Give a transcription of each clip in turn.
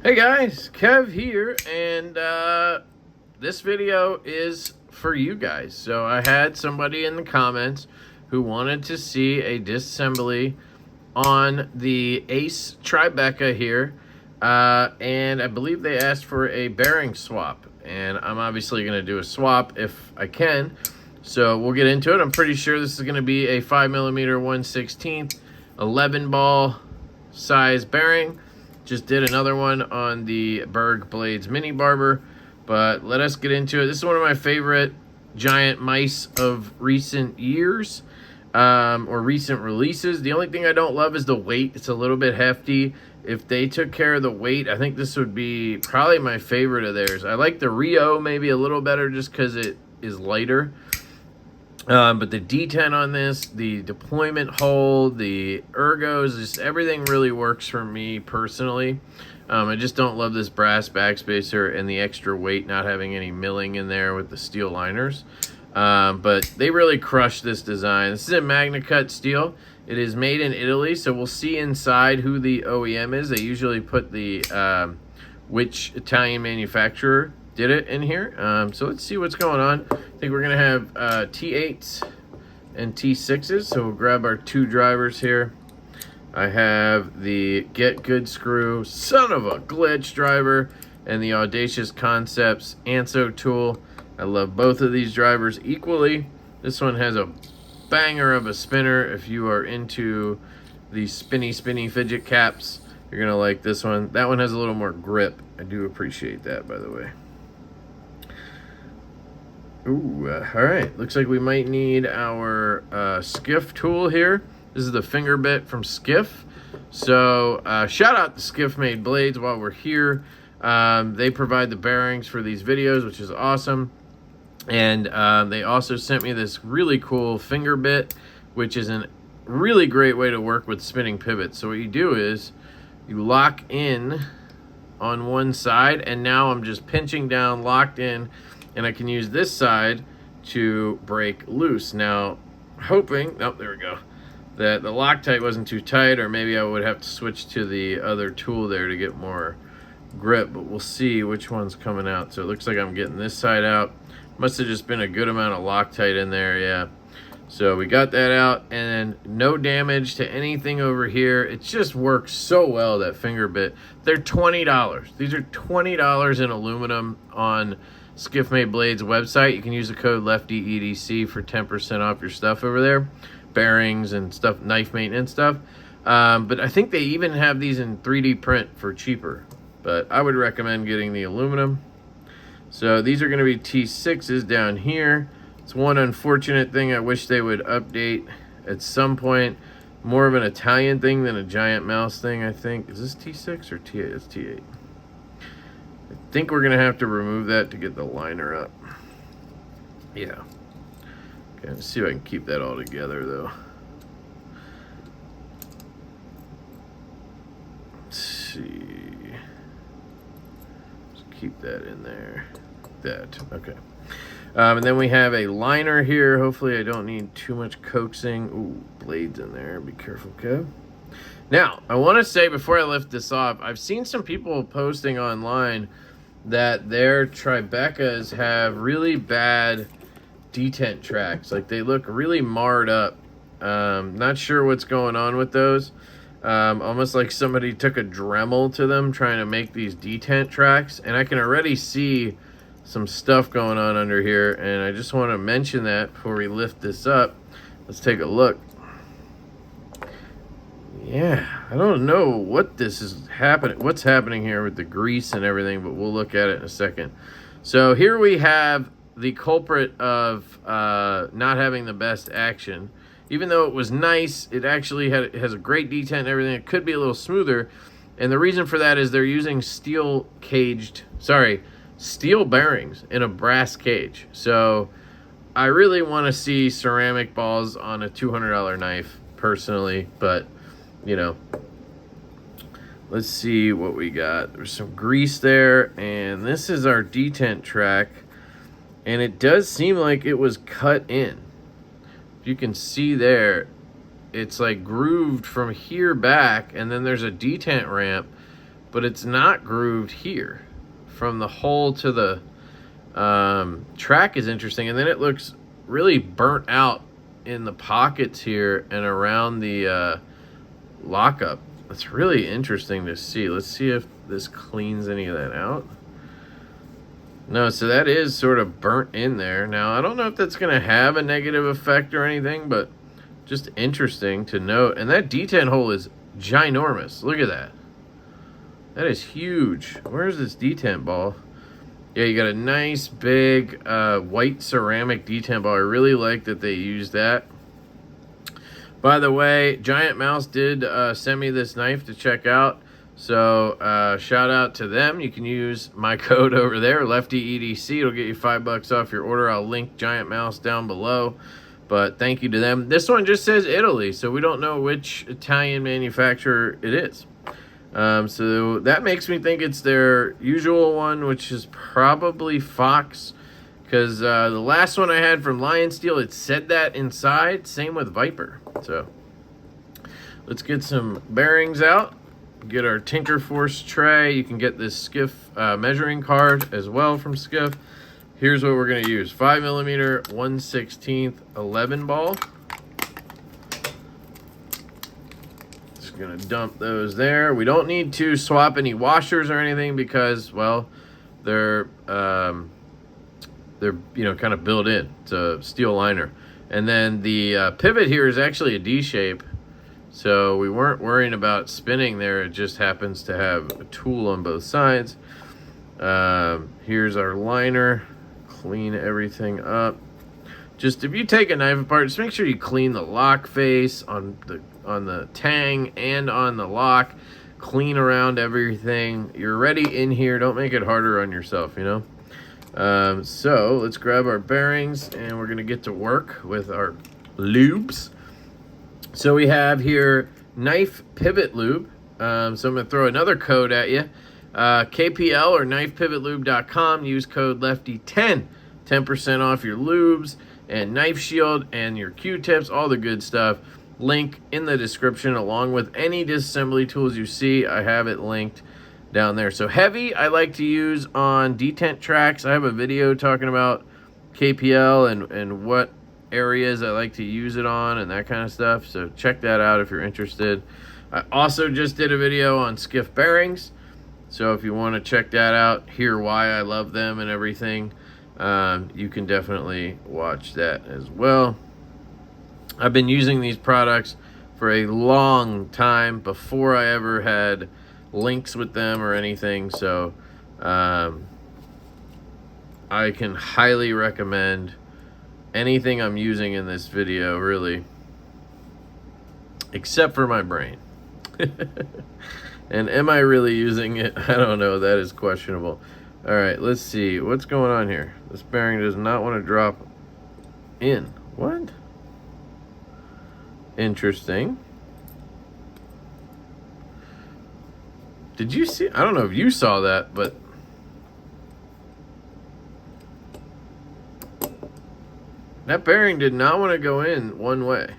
Hey guys, Kev here, and this video is for you guys. So I had somebody in the comments who wanted to see a disassembly on the Ace Tribeca here, and I believe they asked for a bearing swap, and I'm obviously going to do a swap if I can. So we'll get into it. I'm pretty sure this is going to be a 5mm 1/16 11 ball size bearing. Just did another one on the Berg Blades Mini Barber, but let us get into it. This is one of my favorite Giantmouse of recent years, or recent releases. The only thing I don't love is the weight. It's a little bit hefty. If they took care of the weight, I think this would be probably my favorite of theirs. I like the Rio maybe a little better just because it is lighter. But the D10 on this, the deployment hole, the ergos, just everything really works for me personally. I just don't love this brass backspacer and the extra weight not having any milling in there with the steel liners. But they really crushed this design. This is a Magna Cut steel. It is made in Italy, so we'll see inside who the OEM is. They usually put the which Italian manufacturer did it in here. So let's see what's going on. I think we're gonna have T8s and T6s. So we'll grab our two drivers here. I have the Get Good Screw, son of a glitch driver, and the Audacious Concepts Anso tool. I love both of these drivers equally. This one has a banger of a spinner. If you are into the spinny fidget caps, you're gonna like this one. That one has a little more grip. I do appreciate that, by the way. Ooh, all right. Looks like we might need our Skiff tool here. This is the finger bit from Skiff. So shout out to Skiff Made Blades while we're here. They provide the bearings for these videos, which is awesome. And they also sent me this really cool finger bit, which is a really great way to work with spinning pivots. So what you do is you lock in on one side, and now I'm just pinching down, locked in, and I can use this side to break loose. Now, hoping, oh, there we go, that the Loctite wasn't too tight, or maybe I would have to switch to the other tool there to get more grip, but we'll see which one's coming out. So it looks like I'm getting this side out. Must have just been a good amount of Loctite in there, yeah. So we got that out, and no damage to anything over here. It just works so well, that finger bit. They're $20. These are $20 in aluminum on Skiff Made Blades website. You can use the code LeftyEDC for 10% off your stuff over there. Bearings and stuff, knife maintenance stuff. But I think they even have these in 3D print for cheaper. But I would recommend getting the aluminum. So these are going to be T6s down here. It's one unfortunate thing I wish they would update at some point. More of an Italian thing than a Giantmouse thing, I think. Is this T6 or T8? It's T8. I think we're going to have to remove that to get the liner up. Yeah. Okay, let's see if I can keep that all together, though. Let's see. Let's keep that in there. That. Okay. And then we have a liner here. Hopefully I don't need too much coaxing. Ooh, blades in there. Be careful, Kev. Now, I want to say before I lift this off, I've seen some people posting online that their Tribecas have really bad detent tracks. Like, they look really marred up. Not sure what's going on with those. Almost like somebody took a Dremel to them trying to make these detent tracks. And I can already see some stuff going on under here. And I just want to mention that before we lift this up. Let's take a look. Yeah, I don't know what this is happening. What's happening here with the grease and everything, but we'll look at it in a second. So here we have the culprit of not having the best action. Even though it was nice, it actually has a great detent and everything. It could be a little smoother, and the reason for that is they're using steel bearings in a brass cage. So I really want to see ceramic balls on a $200 knife personally, but you know, let's see what we got. There's some grease there, and this is our detent track, and it does seem like it was cut in. If you can see there, it's like grooved from here back, and then there's a detent ramp but it's not grooved here. From the hole to the track is interesting, and then it looks really burnt out in the pockets here and around the lockup. It's really interesting to see. Let's see if this cleans any of that out. No, so that is sort of burnt in there. Now, I don't know if that's going to have a negative effect or anything, but just interesting to note. And that detent hole is ginormous. Look at that. That is huge. Where's this detent ball? Yeah, you got a nice big white ceramic detent ball. I really like that they used that. By the way, Giantmouse did send me this knife to check out. So shout out to them. You can use my code over there, LeftyEDC. It'll get you $5 off your order. I'll link Giantmouse down below. But thank you to them. This one just says Italy, so we don't know which Italian manufacturer it is. So that makes me think it's their usual one, which is probably Fox. Because the last one I had from Lansdale, it said that inside. Same with Viper. So let's get some bearings out. Get our Tinker Force tray. You can get this Skiff measuring card as well from Skiff. Here's what we're going to use. 5mm 1/16 11 ball. Just going to dump those there. We don't need to swap any washers or anything because, well, they're you know, kind of built in. It's a steel liner. And then the pivot here is actually a D shape. So we weren't worrying about spinning there. It just happens to have a tool on both sides. Here's our liner. Clean everything up. Just if you take a knife apart, just make sure you clean the lock face on the tang and on the lock. Clean around everything. You're already in here. Don't make it harder on yourself, you know. So let's grab our bearings and we're going to get to work with our lubes. So we have here knife pivot lube. So I'm going to throw another code at you. KPL or knifepivotlube.com. Use code LEFTY10. 10% off your lubes and knife shield and your Q-tips, all the good stuff. Link in the description along with any disassembly tools you see. I have it linked down there. So heavy, I like to use on detent tracks. I have a video talking about KPL and what areas I like to use it on and that kind of stuff. So check that out if you're interested. I also just did a video on Skiff bearings. So if you want to check that out, hear why I love them and everything, you can definitely watch that as well. I've been using these products for a long time before I ever had links with them or anything. So I can highly recommend anything I'm using in this video, really, except for my brain. And am I really using it? I don't know. That is questionable. All right, let's see. What's going on here? This bearing does not want to drop in. What? Interesting. Did you see? I don't know if you saw that, but that bearing did not want to go in one way.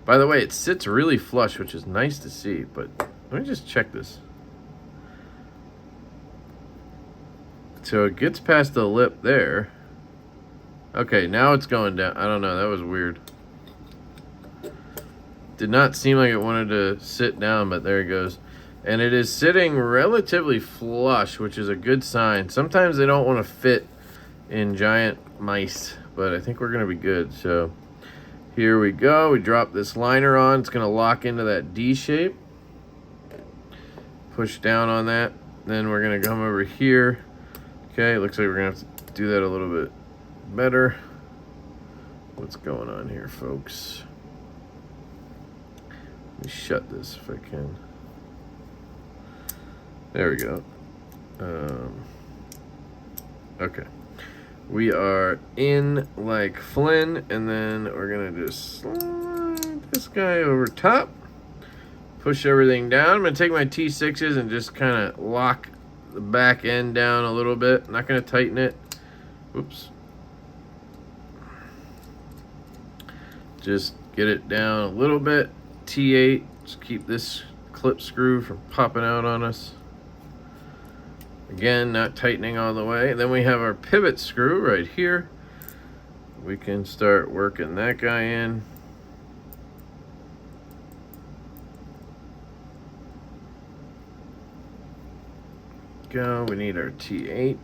By the way, it sits really flush, which is nice to see, but let me just check this. So it gets past the lip there. Okay, now it's going down. I don't know, that was weird. Did not seem like it wanted to sit down, but there it goes. And it is sitting relatively flush, which is a good sign. Sometimes they don't want to fit in Giantmouse, but I think we're going to be good. So here we go. We drop this liner on. It's going to lock into that D shape. Push down on that. Then we're going to come over here. Okay, looks like we're going to have to do that a little bit better. What's going on here, folks? Let me shut this if I can. There we go. Okay. We are in like Flynn, and then we're going to just slide this guy over top. Push everything down. I'm going to take my T6s and just kind of lock the back end down a little bit. I'm not going to tighten it. Oops. Just get it down a little bit. T8. Just keep this clip screw from popping out on us. Again, not tightening all the way. Then we have our pivot screw right here. We can start working that guy in. Go. We need our T8.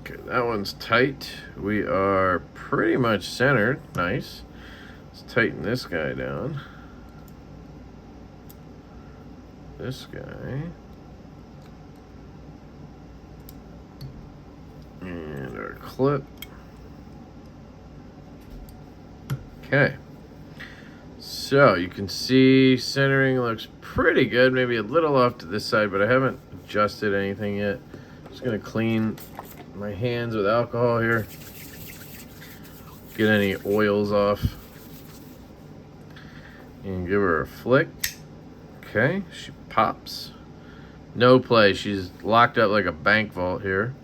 Okay, that one's tight. We are pretty much centered. Nice. Let's tighten this guy down. This guy. And our clip. Okay. So you can see centering looks pretty good. Maybe a little off to this side, but I haven't adjusted anything yet. Just gonna clean my hands with alcohol here. Get any oils off. And give her a flick. Okay, she pops. No play. She's locked up like a bank vault here.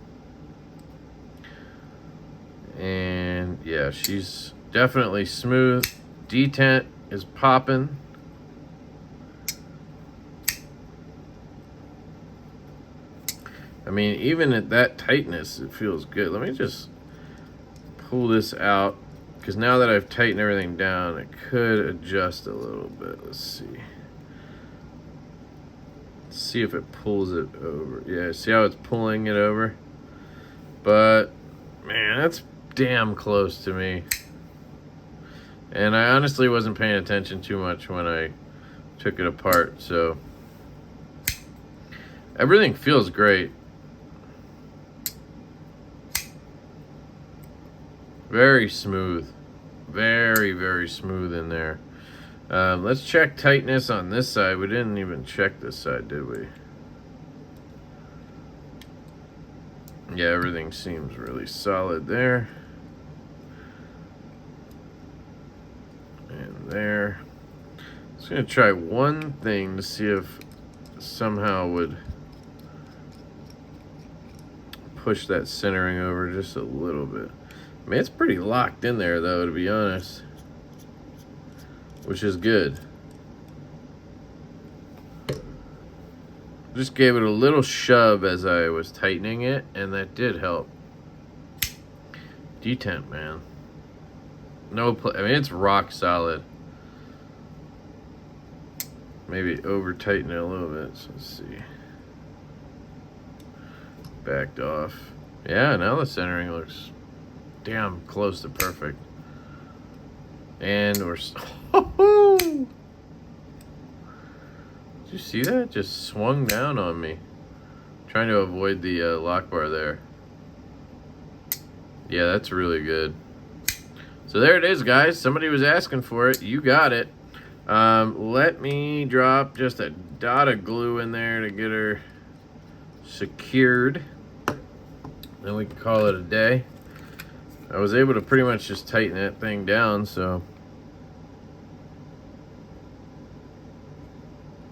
And yeah, she's definitely smooth. Detent is popping. I mean, even at that tightness, it feels good. Let me just pull this out, because now that I've tightened everything down, it could adjust a little bit. Let's see. Let's see if it pulls it over. Yeah, see how it's pulling it over? But, man, that's damn close to me. And I honestly wasn't paying attention too much when I took it apart, so everything feels great. Very smooth. Very, very smooth in there. Let's check tightness on this side. We didn't even check this side, did we? Yeah, everything seems really solid there. And there. Just gonna try one thing to see if somehow would push that centering over just a little bit. I mean, it's pretty locked in there though, to be honest, which is good. Just gave it a little shove as I was tightening it, and that did help. Detent, man. No play. I mean, it's rock solid. Maybe over tighten it a little bit. So let's see. Backed off. Yeah, now the centering looks damn close to perfect. And we're. Did you see that? Just swung down on me. Trying to avoid the lock bar there. Yeah, that's really good. So there it is, guys. Somebody was asking for it. You got it. Let me drop just a dot of glue in there to get her secured. Then we can call it a day. I was able to pretty much just tighten that thing down, so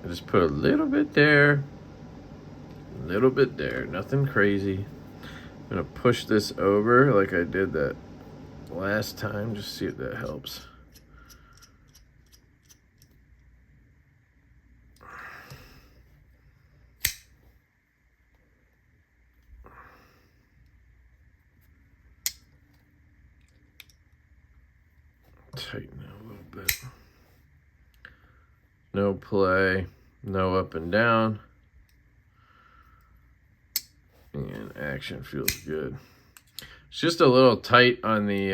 I just put a little bit there, a little bit there, nothing crazy. I'm gonna push this over like I did that last time, just see if that helps. Tighten it a little bit. No play, no up and down. And action feels good. It's just a little tight on the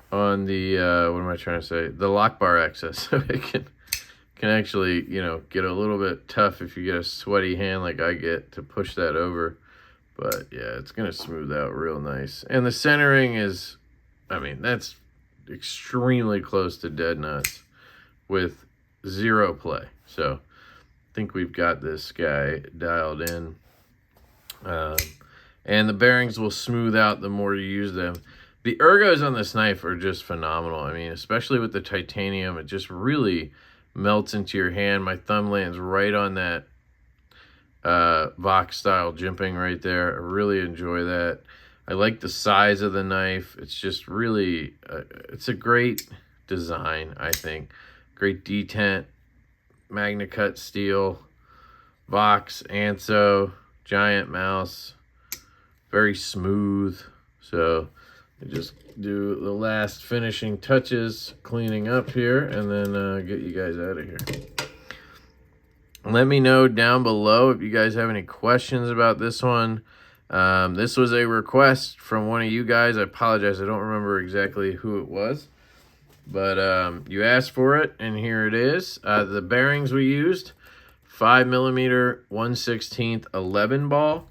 what am I trying to say? The lock bar access. So it can actually, you know, get a little bit tough if you get a sweaty hand like I get to push that over. But yeah, it's gonna smooth out real nice. And the centering is, I mean, that's extremely close to dead nuts with zero play. So I think we've got this guy dialed in. And the bearings will smooth out the more you use them. The ergos on this knife are just phenomenal. I mean, especially with the titanium, it just really melts into your hand. My thumb lands right on that Vox style jimping right there. I really enjoy that. I like the size of the knife. It's just really, it's a great design, I think. Great detent, Magna Cut steel, Vox, Anso, Giantmouse, very smooth. So I just do the last finishing touches, cleaning up here, and then get you guys out of here. Let me know down below if you guys have any questions about this one. This was a request from one of you guys. I apologize, I don't remember exactly who it was. But you asked for it, and here it is. The bearings we used, 5mm 1/16 11 ball.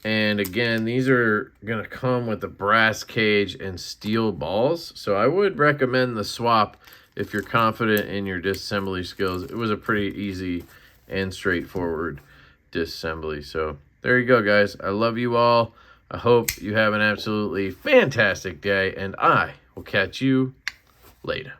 And again, these are going to come with a brass cage and steel balls. So I would recommend the swap if you're confident in your disassembly skills. It was a pretty easy and straightforward disassembly. So there you go, guys. I love you all. I hope you have an absolutely fantastic day, and I will catch you later.